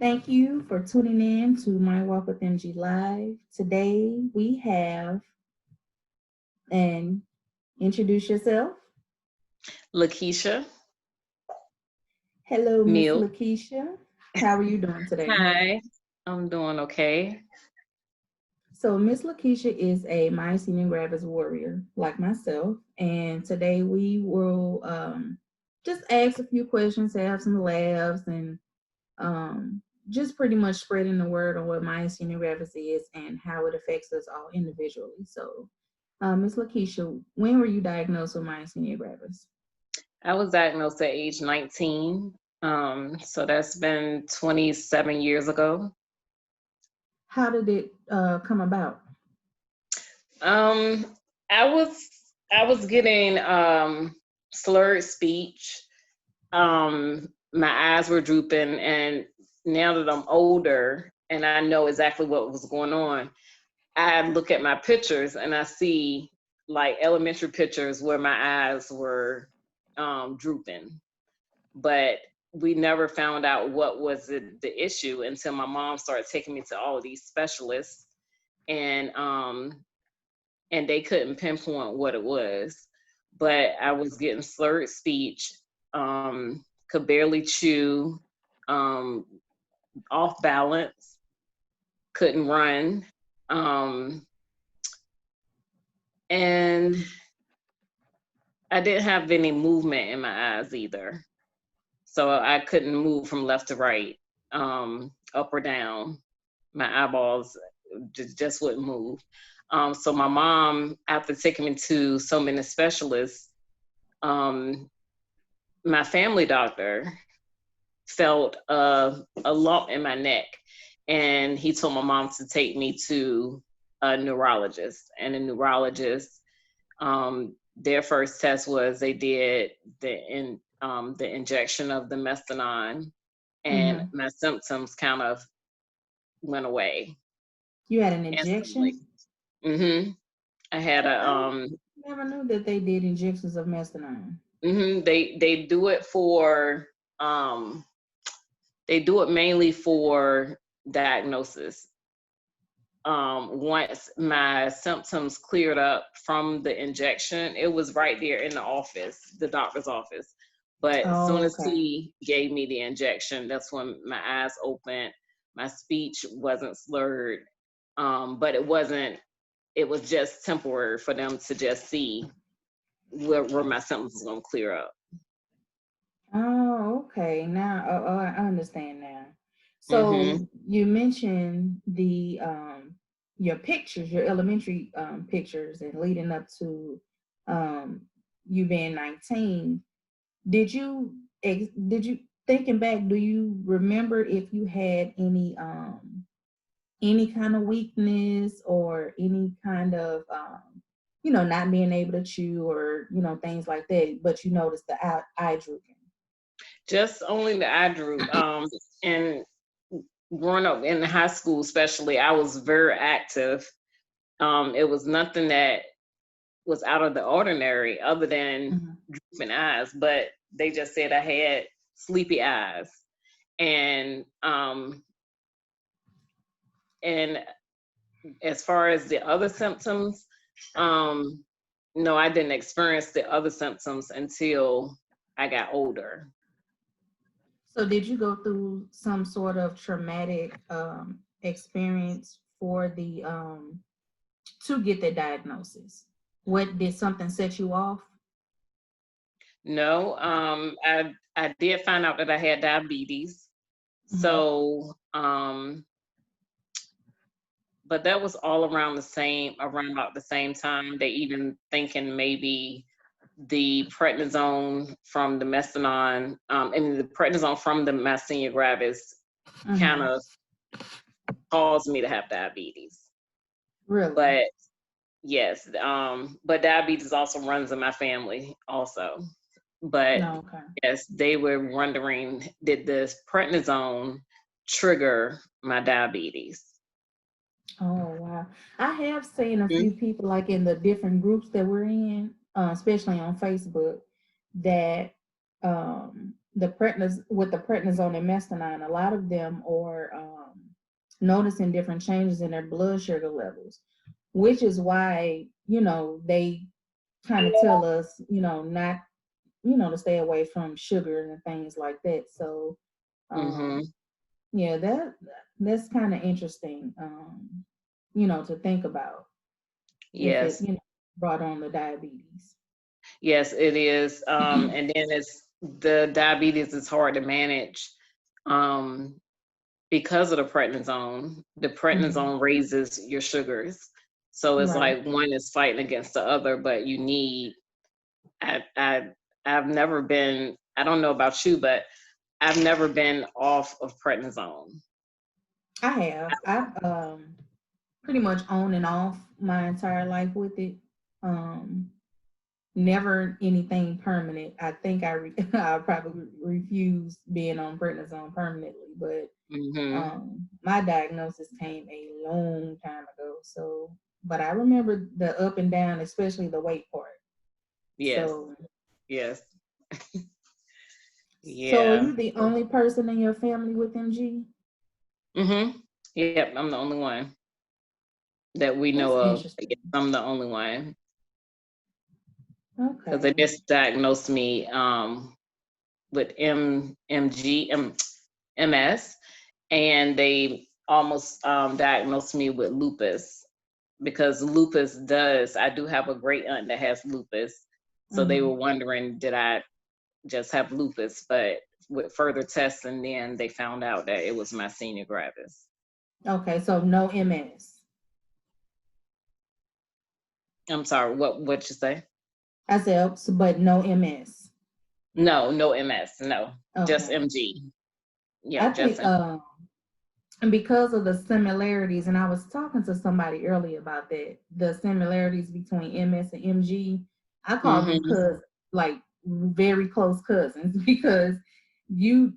Thank you for tuning in to My Walk with MG Live. Today we have, and introduce yourself. LaKesha Hello, Miss Mill. LaKesha. How are you doing today? Hi, I'm doing okay. So, Miss LaKesha is a Myasthenia Gravis Warrior, like myself, and today we will just ask a few questions, have some laughs, and um, just pretty much spreading the word on what myasthenia gravis is and how it affects us all individually. So, Ms. LaKesha, when were you diagnosed with myasthenia gravis? I was diagnosed at age 19. So that's been 27 years ago. How did it come about? Um, I was I was getting slurred speech. My eyes were drooping, and now that I'm older and I know exactly what was going on, I look at my pictures and I see like elementary pictures where my eyes were drooping, but we never found out what was the issue until my mom started taking me to all of these specialists, and they couldn't pinpoint what it was. But I was getting slurred speech, could barely chew, um, off balance, couldn't run, um, and I didn't have any movement in my eyes either. So I couldn't move from left to right, up or down. My eyeballs just wouldn't move. So my mom, after taking me to so many specialists, um, my family doctor felt a lump in my neck, and he told my mom to take me to a neurologist. And the neurologist, their first test was they did the injection of the methadone, and Mm-hmm. my symptoms kind of went away You had an instantly. injection? I had a I never knew that they did injections of methadone. they do it for um they do it mainly for diagnosis. Once my symptoms cleared up from the injection, it was right there in the office, the doctor's office. But as soon Oh, as okay. he gave me the injection, that's when my eyes opened. My speech wasn't slurred, but it was just temporary for them to just see where my symptoms was gonna clear up. Oh, okay. Now, I understand now. hmm So you mentioned the your pictures, your elementary pictures, and leading up to um you being 19. Did you thinking back? Do you remember if you had any kind of weakness or any kind of not being able to chew or things like that, but you noticed the eye drooping? Just only the eye droop. And growing up in high school, especially, I was very active. It was nothing that was out of the ordinary other than Mhm. drooping eyes, but they just said I had sleepy eyes. And and as far as the other symptoms, um, no, I didn't experience the other symptoms until I got older. So did you go through some sort of traumatic experience for the to get the diagnosis? What did something set you off? No, I did find out that I had diabetes. Mhm. So, but that was all around about the same time. They even thinking maybe the prednisone from the methadone, and the prednisone from the myasthenia gravis kind Mhm. of caused me to have diabetes. Really? But yes, but diabetes also runs in my family also. But No. Okay. yes, they were wondering, did this prednisone trigger my diabetes? Oh wow. I have seen a few Mhm. people like in the different groups that we're in, especially on Facebook, that the prednisone and methadone, a lot of them are noticing different changes in their blood sugar levels, which is why, they kind of tell us, not, to stay away from sugar and things like that. So, Mm-hmm. um, yeah, that's kind of interesting, to think about if it, Yes. brought on the diabetes. Yes, it is. And then it's the diabetes is hard to manage um, because of the prednisone. The Hmm. prednisone raises your sugars. So it's Right. like one is fighting against the other, but you need, I, I, I've never been, I don't know about you, but I've never been off of prednisone. I have. I've pretty much on and off my entire life with it. Um, Never anything permanent. I think I probably refuse being on prednisone permanently, but Hmm. my diagnosis came a long time ago. So, but I remember the up and down, especially the weight part. Yes, So, yes, so are yeah. you the only person in your family with MG? Hmm. Yep, I'm the only one that we know That's of. interesting. Yes, I'm the only one because they Okay. just diagnosed me with MS, and they almost diagnosed me with lupus because lupus does. I do have a great aunt that has lupus, so they were Hmm. wondering did I just have lupus, but with further testing, then they found out that it was myasthenia gravis. Okay, so no MS. I'm sorry, what you say? I said, but no MS. No, no MS, no, just Okay. MG. I Yep, just think and because of the similarities, and I was talking to somebody earlier about that, the similarities between MS and MG, I call them Mm-hmm. like very close cousins because you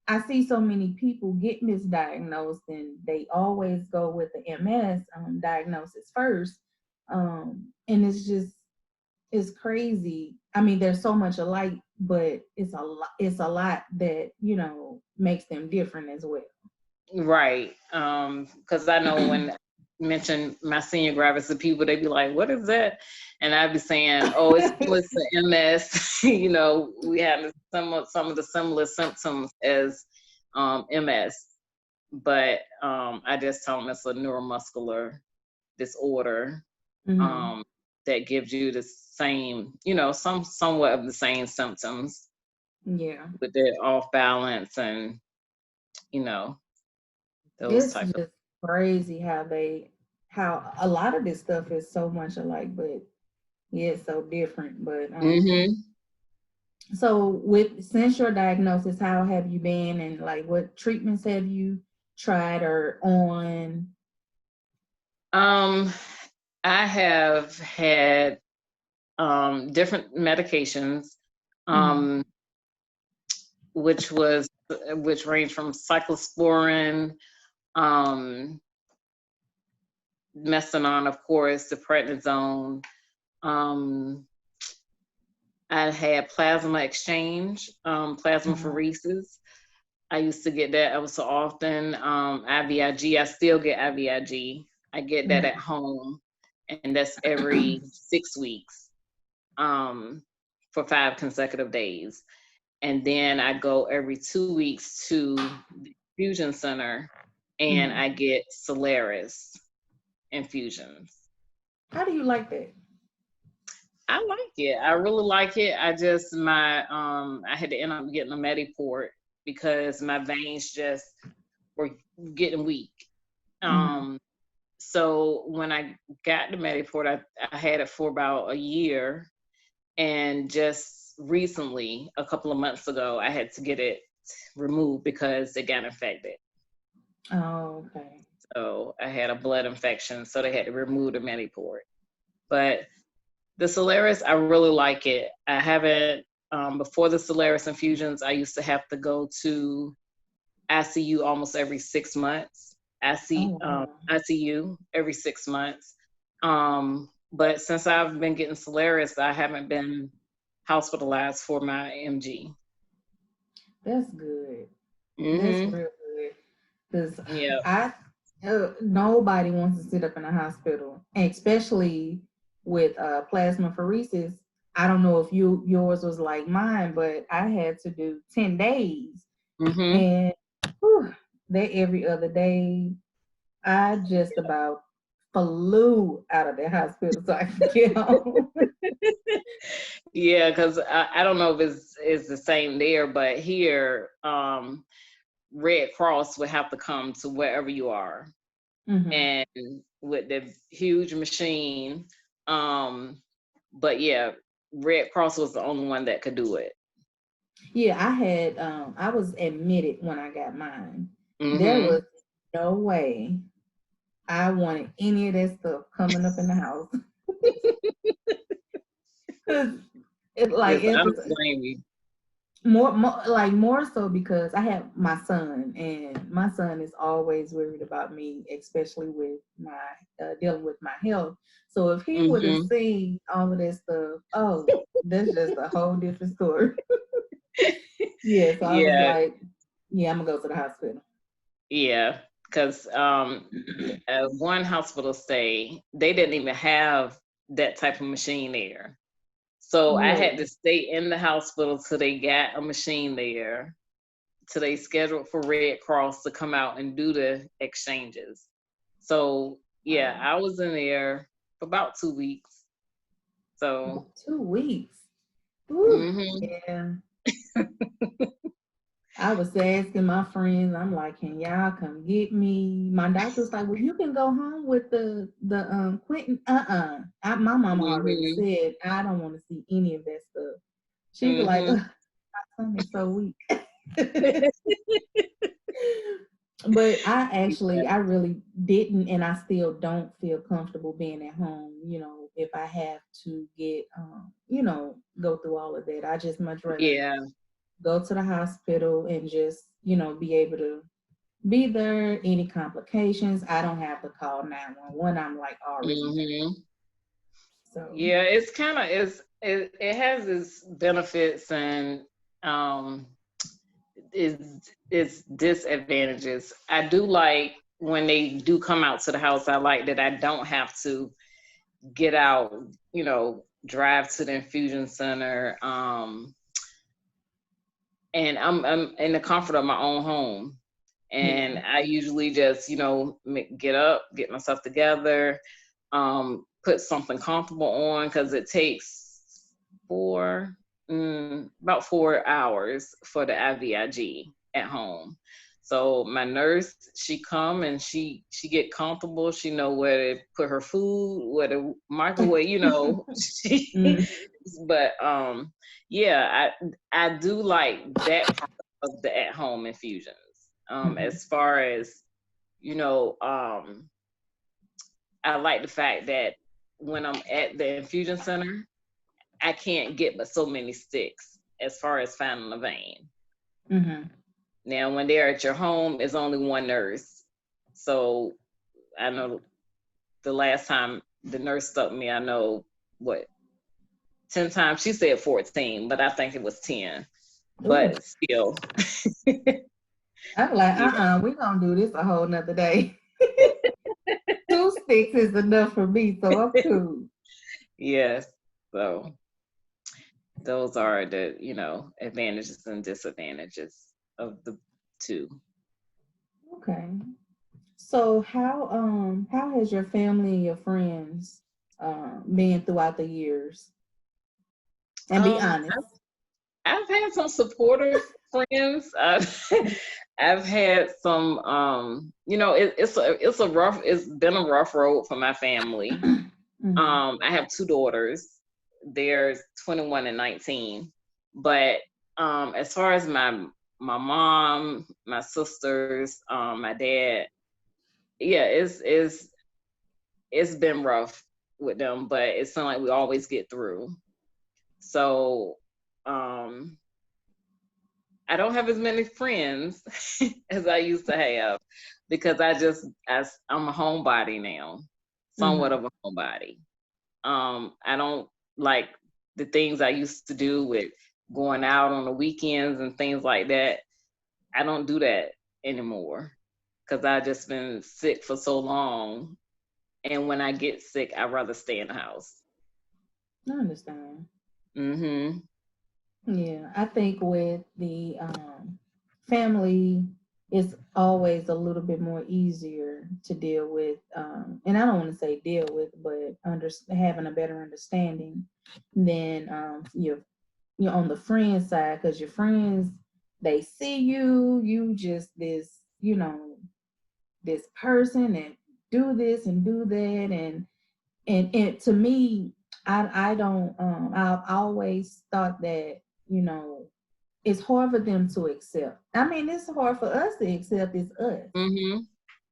I see so many people get misdiagnosed and they always go with the MS diagnosis first. And it's crazy. I mean, there's so much alike, but it's a lot that, makes them different as well. Right. Because I know when I mention myasthenia gravis to people, they be like, "What is that?" And I'd be saying, "Oh, it's similar to MS. We have some of the similar symptoms as MS, but I just tell them it's a neuromuscular disorder Hmm. um, that gives you the same, somewhat of the same symptoms Yeah. with the off balance and you know those It's type of. just crazy how a lot of this stuff is so much alike, but yeah, it's so different. But Hmm. so with since your diagnosis, how have you been, and like what treatments have you tried or on? Um, I have had different medications, Mm-hmm. um, which range from cyclosporin, um, methadone, of course, to prednisone. Um, I had plasma exchange, Uh-huh. plasmapheresis. I used to get that ever so often. IVIG, I still get IVIG. I get that at Mm-hmm. home, and that's every 6 weeks um, for 5 consecutive days. And then I go every 2 weeks to the infusion center and Mm-hmm. I get Solaris infusions. How do you like that? I like it. I really like it. I had to end up getting a Mediport because my veins just were getting weak. Mm-hmm. Um, so when I got the Mediport, I had it for about a year, and just recently, a couple of months ago, I had to get it removed because it got infected. Oh, okay. So I had a blood infection, so they had to remove the Mediport. But the Solaris, I really like it. I haven't before the Solaris infusions. I used to have to go to ICU almost every 6 months. Oh, wow. ICU every 6 months. But since I've been getting Solaris, I haven't been hospitalized for my MG. That's good. That's Mm-hmm. real good. Because Yeah. I nobody wants to sit up in a hospital, and especially with plasmapheresis. I don't know if yours was like mine, but I had to do 10 days, Mm-hmm. and whew, that every other day, I just about flew out of the hospital so I could get home. Yeah, because I don't know if it's the same there, but here, Red Cross would have to come to wherever you are, Hmm. and with the huge machine. Um, but yeah, Red Cross was the only one that could do it. Yeah, I was admitted when I got mine. There Mm-hmm. was no way I wanted any of that stuff coming up in the house. Cause it like Yes, I it's don't blame you. more so because I have my son, and my son is always worried about me, especially with my dealing with my health. So if he would have Mm-hmm. seen all of that stuff, oh, that's just a whole different story. Yeah, so I was Yeah, like, yeah, I'm gonna go to the hospital. yeah, because one hospital stay, they didn't even have that type of machine there. So I had to Really? stay in the hospital till they got a machine there, till they scheduled for Red Cross to come out and do the exchanges. So yeah, Wow. I was in there for about 2 weeks. So 2 weeks. Ooh, hmm yeah. I was asking my friends, I'm like, can y'all come get me? My doctor was like, well, you can go home with the Quentin. My mama already hmm said I don't want to see any of that stuff. She was like, hmm ugh, my son is so weak. But I really didn't, and I still don't feel comfortable being at home. If I have to get, go through all of that, I just much rather Yeah. go to the hospital and just, be able to be there. Any complications, I don't have to call 911. I'm like already there. hmm So, Yeah, it's kind of it has its benefits and um its disadvantages. I do like when they do come out to the house. I like that I don't have to get out, drive to the infusion center, and I'm in the comfort of my own home. And yeah. I usually just, get up, get myself together, put something comfortable on because it takes about 4 hours for the IVIG at home. So my nurse, she come and she get comfortable. She know where to put her food, where to microwave. She, Mm, but yeah, I do like that part of the at home infusions. mhm, As far as you know, I like the fact that when I'm at the infusion center, I can't get but so many sticks as far as finding a vein. mhm. Now, when they're at your home, it's only one nurse. So I know the last time the nurse stuck me, I know what 10 times she said 14, but I think it was 10. Ooh, But still, I'm like, yeah, we gonna do this a whole nother day. 2 sticks is enough for me, so I'm cool. yes. So those are the advantages and disadvantages of the two. Okay. So how has your family and your friends been throughout the years? And be um honest. I've had some supportive friends. I've had some it's been a rough road for my family. Hmm. I have two daughters. They're 21 and 19. But as far as my mom, my sisters, my dad, yeah, it's been rough with them, but it's something like we always get through. So um I don't have as many friends as I used to have because I'm a homebody now, somewhat Hmm. of a homebody. I don't like the things I used to do with going out on the weekends and things like that. I don't do that anymore because I just been sick for so long. And when I get sick, I'd rather stay in the house. I understand. Mm-hmm. Yeah, I think with the family, it's always a little bit more easier to deal with, and I don't want to say deal with, but having a better understanding than you're on the friend side, because your friends, they see you just this, this person and do this and do that, and to me, I don't I've always thought that, it's hard for them to accept. I mean, it's hard for us to accept, it's us. Mm-hmm.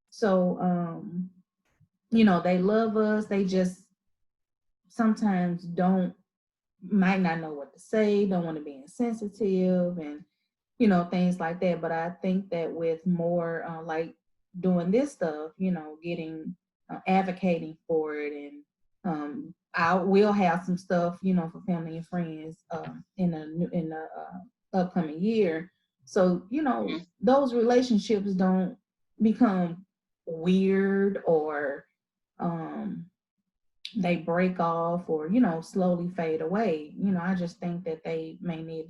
So they love us, they just sometimes don't might not know what to say, don't want to be insensitive, and things like that. But I think that with more like doing this stuff, getting advocating for it, and I will have some stuff, for family and friends in the upcoming year. So those relationships don't become weird, or um they break off, or slowly fade away. I just think that they may need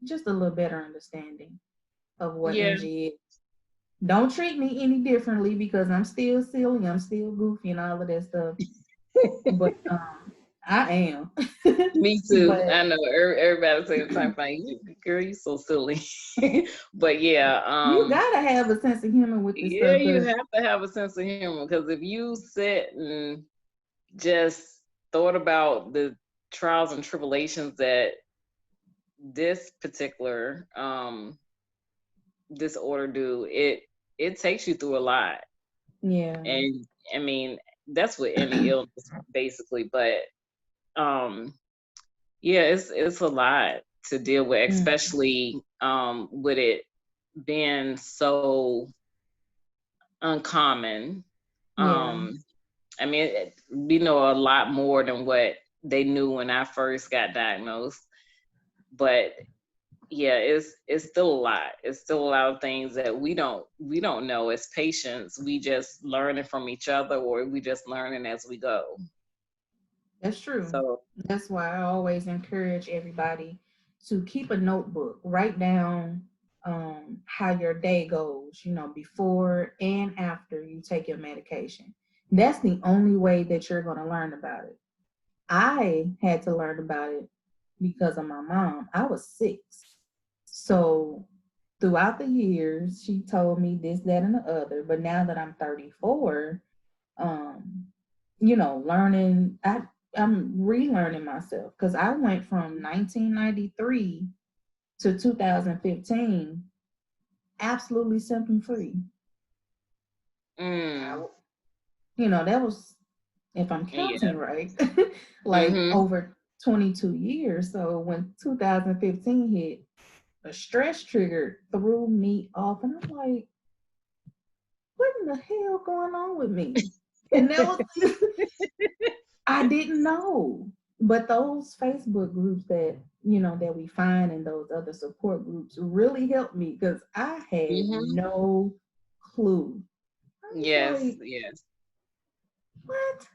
just a little better understanding of what Yeah. energy is. Don't treat me any differently, because I'm still silly, I'm still goofy, and all of that stuff. But I am. Me too. But I know everybody say the same thing. Girl, you so silly. But yeah, you gotta have a sense of humor with this yeah, stuff, you because have to have a sense of humor because if you sit and just thought about the trials and tribulations that this particular disorder do, it takes you through a lot. yeah. And I mean, that's with any illness basically, but um yeah, it's a lot to deal with, Mm, especially with it being so uncommon. yeah, Um, I mean, we know a lot more than what they knew when I first got diagnosed, but yeah, it's still a lot. It's still a lot of things that we don't know as patients. We just learning from each other, or we just learning as we go. that's true. So, That's why I always encourage everybody to keep a notebook, write down how your day goes, before and after you take your medication. That's the only way that you're going to learn about it. I had to learn about it because of my mom. I was 6. So throughout the years, she told me this, that, and the other. But now that I'm 34, um, learning, I'm relearning myself, because I went from 1993 to 2015 absolutely symptom free. mm, That was, if I'm yeah. counting right, like Mhm. over 22 years. So when 2015 hit, a stress trigger threw me off, and I'm like, what in the hell going on with me? And that was, I didn't know. But those Facebook groups that we find, and those other support groups, really helped me, because I had Mhm. no clue. I was Yes, like, yes. what?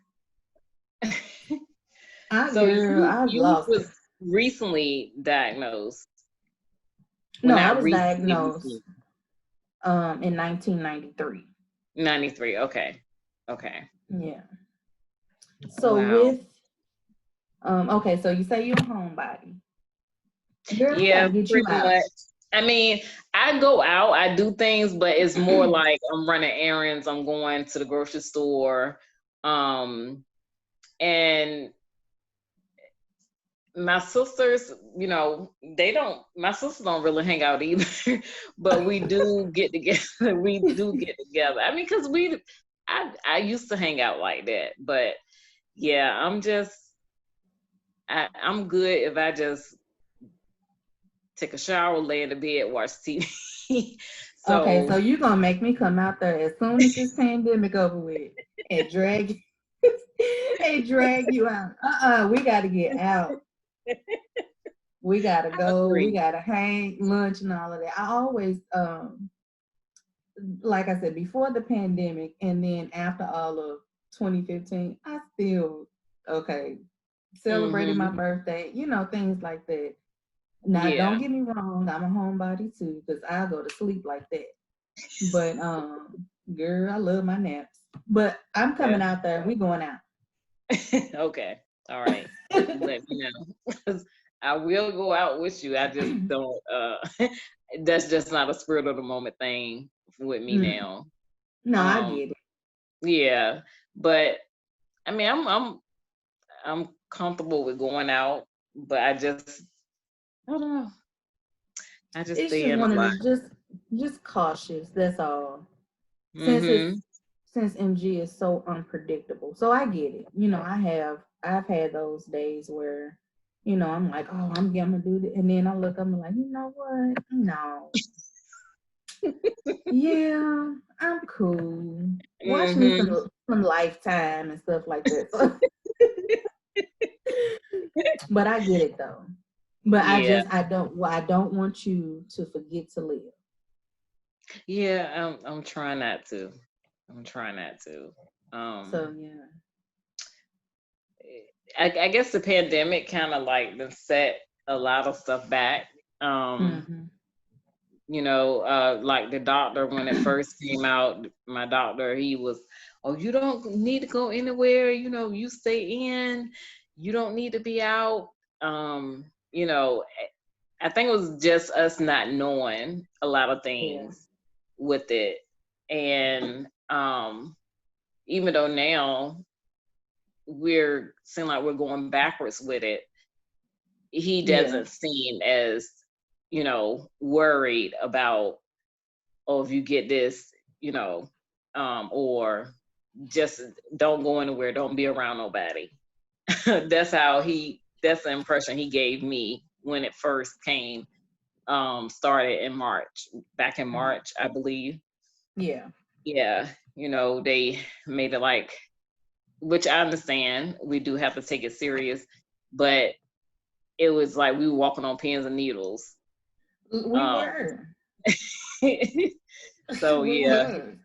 I So girl, you I you lost it. was recently diagnosed. Well, No, I not was recently, diagnosed recently. in 1993. 93. Okay. Okay. Yeah. So Wow. with okay, so you say you're a homebody. Girl, we Yeah, gotta get you pretty out. much. I mean, I go out, I do things, but it's more like I'm running errands, I'm going to the grocery store. Um, and my sisters, my sisters don't really hang out either, but we do get together. We do get together. I mean, because I used to hang out like that, but yeah, I'm good if I just take a shower, lay in the bed, watch TV. Okay, So so you're gonna make me come out there as soon as this pandemic over with, and drag and drag you out. We gotta get out. We gotta I go. We agree. gotta hang lunch and all of that. I always, like I said, before the pandemic, and then after all of 2015, I still okay celebrated my Mm-hmm. birthday. Things like that. Now, don't Yeah. get me wrong. I'm a homebody too, because I go to sleep like that. But girl, I love my naps. But I'm coming Yeah. out there. We going out. Okay. All right. Let me know. 'Cause I will go out with you. I just don't that's just not a spirit of the moment thing with me Mm. now. No, I Um get it. yeah, but I mean I'm comfortable with going out, but I don't know. I just It's stay just in a one of lot. the just cautious. That's all. Since it's Mhm. since MG is so unpredictable, so I get it. I've had those days where, I'm like, oh, I'm gonna do this, and then I look, I'm like, you know what? No, yeah, I'm cool. Watch me Mhm. some Lifetime and stuff like that. So, but I get it though. But Yeah. I don't want you to forget to live. Yeah, I'm trying not to. I'm trying not to. So Um yeah, I guess the pandemic kind of like done set a lot of stuff back. Um, hmm like the doctor when it first came out, my doctor, he was, oh, you don't need to go anywhere, you stay in, you don't need to be out. Um, you know, I think it was just us not knowing a lot of yeah, things with it. And even though now we're seem like we're going backwards with it, he yeah. doesn't seem as worried about, oh, if you get this, you know or just don't go anywhere, don't be around nobody. That's the impression he gave me when it first came, started in March, back in Mhm. March, I believe. Yeah. Yeah, they made it like, which I understand we do have to take it serious, but it was like we were walking on pins and needles. We Um, were. so We yeah, were.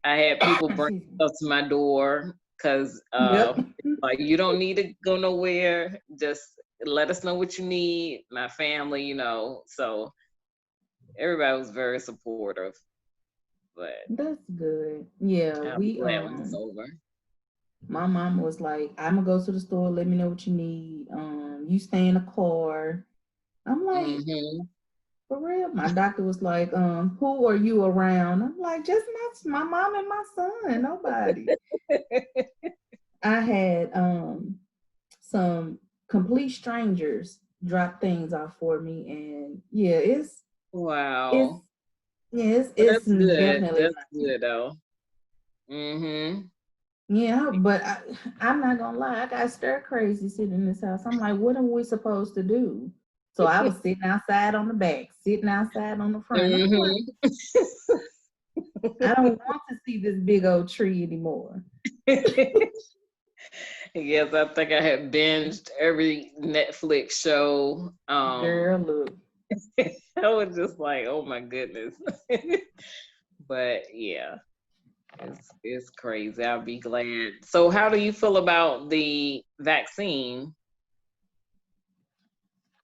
I had people bring Excuse me. stuff to my door because Yep. like, you don't need to go nowhere. Just let us know what you need. My family, so everybody was very supportive. But That's good. Yeah, I'll be glad when it's over. my mom was like, I'm gonna go to the store, let me know what you need. You stay in the car. I'm like, Hmm. for real? My doctor was like, who are you around? I'm like, just my mom and my son, nobody. I had some complete strangers drop things off for me, and yeah, it's Wow. But it's that's good. definitely That's not. good though. Hmm. Yeah, but I'm not gonna lie, I got stir crazy sitting in this house. I'm like, what are we supposed to do? So I was sitting outside on the back, sitting outside on the front. I'm like, Hmm. I don't want to see this big old tree anymore. Yes, I think I had binged every Netflix show. Girl, look, I was just like, oh my goodness. But yeah, it's crazy. I'll be glad. So how do you feel about the vaccine?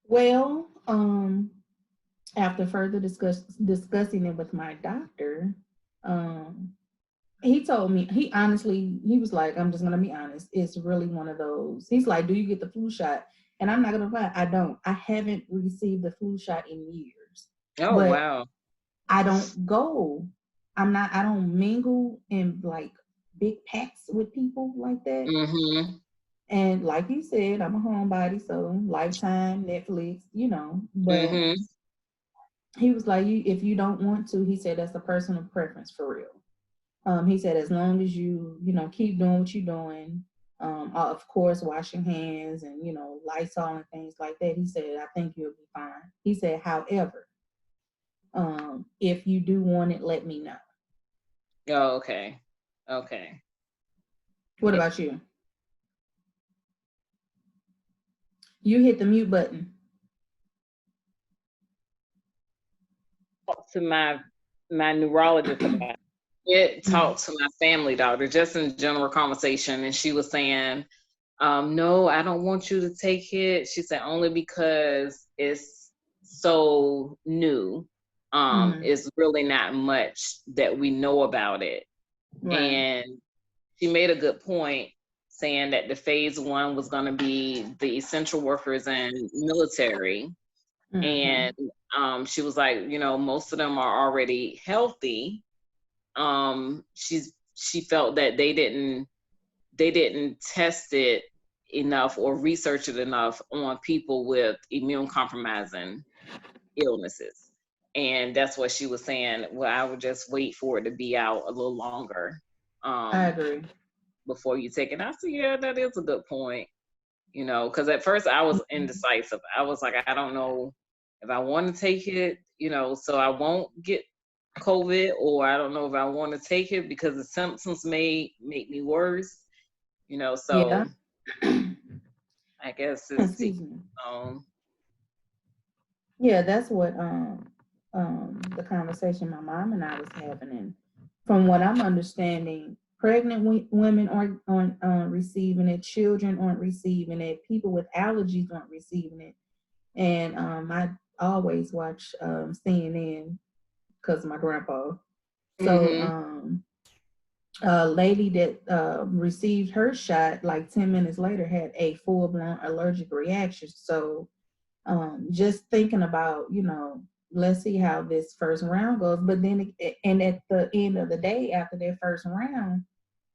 well, after further discussing it with my doctor, um, he told me, he was like, I'm just gonna be honest, it's really one of those. He's like, do you get the flu shot? And I'm not gonna lie, I don't. I haven't received the flu shot in years. Oh But wow. I don't go. I don't mingle in like big packs with people like that. Mm-hmm. And like you said, I'm a homebody, so Lifetime, Netflix, But Mm-hmm. he was like, if you don't want to, he said that's a personal preference for real. He said as long as keep doing what you're doing, of course washing hands and Lysol and things like that. He said I think you'll be fine. He said, however, if you do want it, let me know. Oh, okay. Okay. What about you? You hit the mute button. to my neurologist about it. It Mm, talked to my family doctor just in general conversation, and she was saying, no, I don't want you to take it. She said only because it's so new. mm, It's really not much that we know about it. right. And she made a good point saying that the phase 1 was going to be the essential workers and military. Mm-hmm. And she was like, most of them are already healthy. She felt that they didn't test it enough or research it enough on people with immune compromising illnesses. And that's what she was saying. Well, I would just wait for it to be out a little longer I um, agree. before you take it. I said, yeah, that is a good point. Because at first I was Mhm. indecisive. I was like, I don't know if I want to take it, so I won't get COVID, or I don't know if I want to take it because the symptoms may make me worse, Yeah. so I guess it's to each Excuse me. his own. Yeah, that's what the conversation my mom and I was having, and from what I'm understanding, pregnant women aren't receiving it, children aren't receiving it, people with allergies aren't receiving it, and I always watch CNN because of my grandpa. So Mhm. a lady that received her shot like 10 minutes later had a full blown allergic reaction. So just thinking about, let's see how this first round goes. But then, and at the end of the day, after that first round,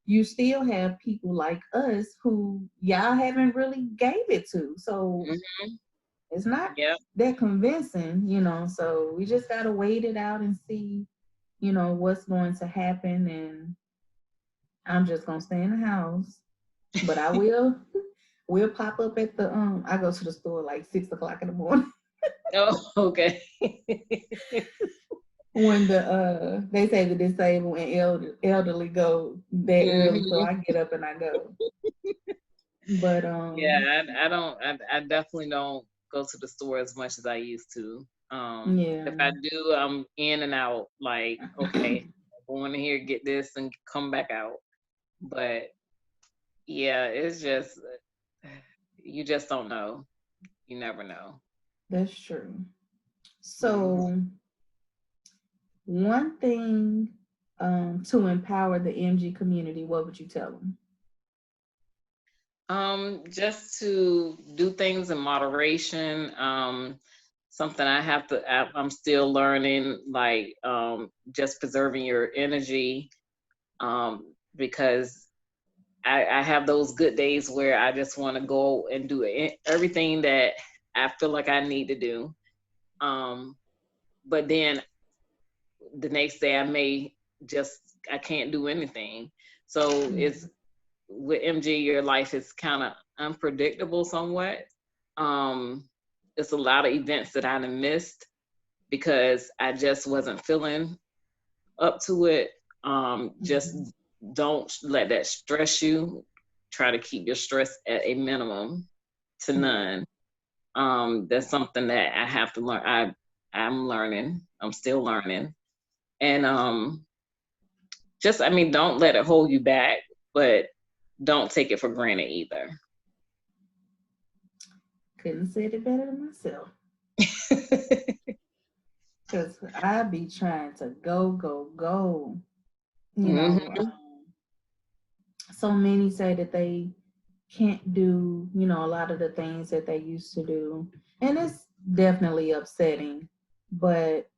you still have people like us who y'all haven't really gave it to. So Mhm. it's not Yep. that convincing, So we just gotta wait it out and see, what's going to happen. And I'm just gonna stay in the house. But I will pop up at the I go to the store like 6 o'clock in the morning. Oh, okay. When they say the disabled and elderly go that early, so Mhm. I get up and I go. But Yeah, I don't. I definitely don't go to the store as much as I used to. If yeah. I do, I'm in and out. Like, okay, go in here, get this, and come back out. But yeah, it's just you just don't know. You never know. That's true. Hmm. So one thing to empower the MG community, what would you tell them? Just to do things in moderation. Something I have to. I'm still learning, like just preserving your energy. Because I have those good days where I just want to go and do everything that I feel like I need to do. Um, but then the next day I can't do anything. So it's Mhm. with MG, your life is kind of unpredictable somewhat. Um, it's a lot of events that I done missed because I just wasn't feeling up to it. Just Mhm. don't let that stress you. Try to keep your stress at a minimum to Right. none. That's something that I have to learn. I'm learning. I'm still learning. And just I mean, don't let it hold you back, but don't take it for granted either. Couldn't say it better than myself. Cause I be trying to go, go, go. You know, Hmm. so many say that they can't do, a lot of the things that they used to do. And it's definitely upsetting, but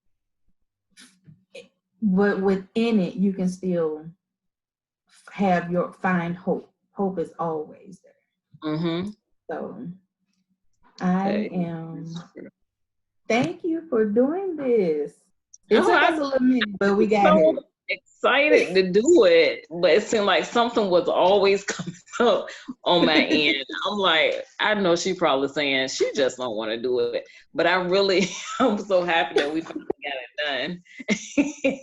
within it you can still have your find hope. Hope is always there. Hmm. So I It's am true. thank you for doing this. It Oh, took us I a little minute, but we got so here. excited to do it, but it seemed like something was always coming up on my end. I'm like, I know she probably saying she just don't want to do it, but I really, I'm so happy that we finally got it done.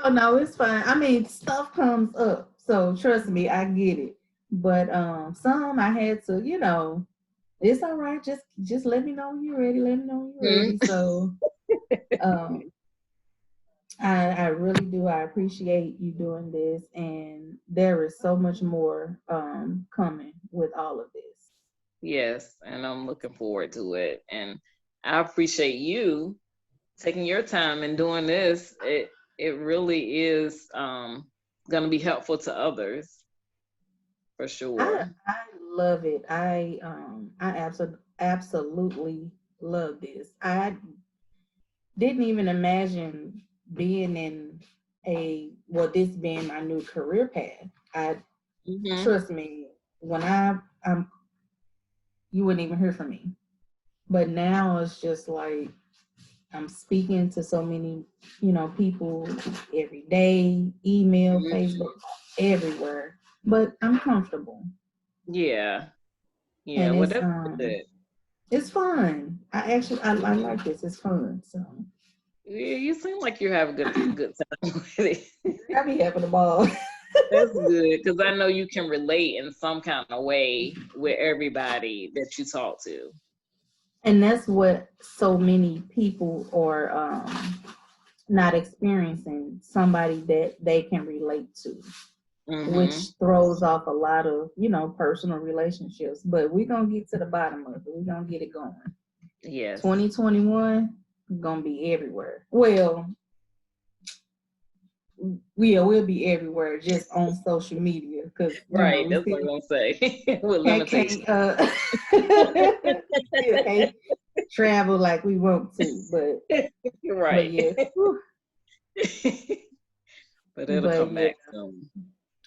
Oh no, it's fine. I mean, stuff comes up, so trust me, I get it. But some I had to, it's all right. Just let me know when you're ready. Let me know when you're Mhm. ready. So um, I really do. I appreciate you doing this, and there is so much more coming with all of this. Yes, and I'm looking forward to it. And I appreciate you taking your time and doing this. It really is going to be helpful to others for sure. I love it. Absolutely love this. I didn't even imagine being in this being my new career path. I Hmm. Trust me, when I'm you wouldn't even hear from me. But now it's just like I'm speaking to so many, people every day, email, Facebook, everywhere. But I'm comfortable. Yeah, yeah. And Well, that's good. it's fun. I like this. It's fun. So Yeah, you seem like you have a good time with it. I be having a ball. That's good because I know you can relate in some kind of way with everybody that you talk to. And that's what so many people are not experiencing, somebody that they can relate to, Hmm. which throws off a lot of, personal relationships. But we're going to get to the bottom of it. We're going to get it going. Yes. 2021 going to be everywhere. Well, we'll be everywhere just on social media because, Right. we That's still what I'm gonna say. With limitations. can't still can't travel like we want to. But Right. yeah. Whew. But it'll But come yeah. back soon,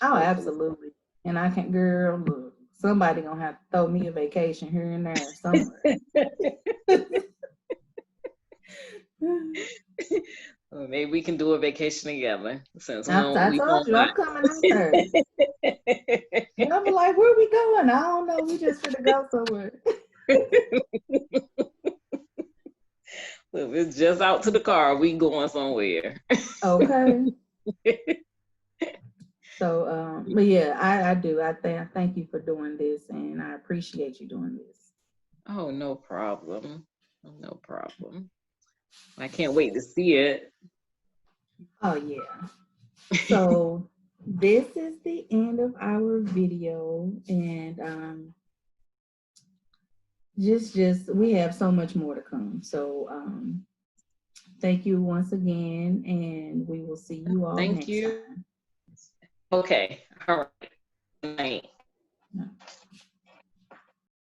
Oh, hopefully. absolutely. And I can, girl, look, somebody gonna have to throw me a vacation here and there somewhere. Well, maybe we can do a vacation together since I we told won't you I'm coming out there. And I'm like, where we going? I don't know. We just gonna go somewhere. If it's just out to the car, we going somewhere. Okay. So, but yeah, I do. I thank you for doing this, and I appreciate you doing this. Oh, no problem. No problem. I can't wait to see it. Oh yeah. So this is the end of our video, and just we have so much more to come. So thank you once again, and we will see you all Thank next you. time. Okay. All right. Good night.